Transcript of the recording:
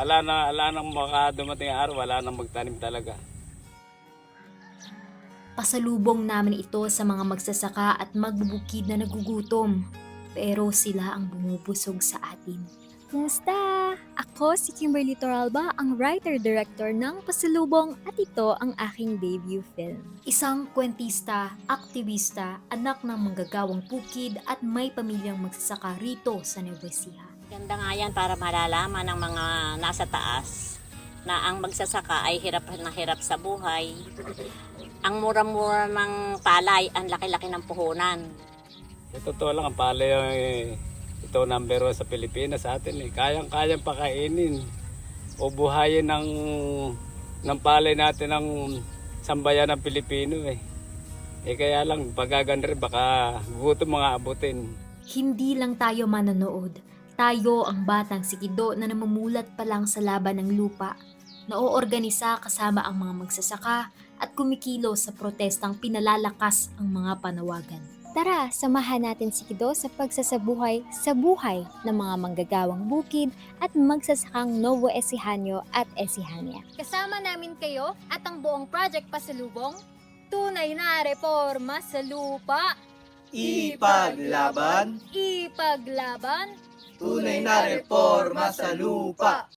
wala nang dumating araw, wala nang magtanim talaga. Pasalubong namin ito sa mga magsasaka at magbubukid na nagugutom. Pero sila ang bumubusog sa atin. Kumusta? Ako si Kimberly Toralba, ang writer-director ng Pasalubong at ito ang aking debut film. Isang kwentista, aktivista, anak ng manggagawang bukid at may pamilyang magsasaka rito sa Nueva Ecija. Ganda nga yan para malalaman ng mga nasa taas na ang magsasaka ay hirap na hirap sa buhay. Ang mura-mura ng palay, ang laki-laki ng puhunan. Sa totoo lang, ang palay ito number 1 sa Pilipinas sa atin. Kayang-kayang pakainin o buhayin ng palay natin ng sambayan ng Pilipino. Kaya lang, pagaganda rin, baka gutom mga abutin. Hindi lang tayo manonood. Tayo ang batang sikido na namumulat pa lang sa laban ng lupa. Naoorganisa kasama ang mga magsasaka at kumikilo sa protestang pinalalakas ang mga panawagan. Tara, samahan natin si Kido sa pagsasabuhay sa buhay ng mga manggagawang bukid at magsasakang Novo Ecijanyo at Ecijania. Kasama namin kayo at ang buong Project Pasalubong, tunay na reforma sa lupa. Ipaglaban, Ipaglaban, tunay na reforma sa lupa.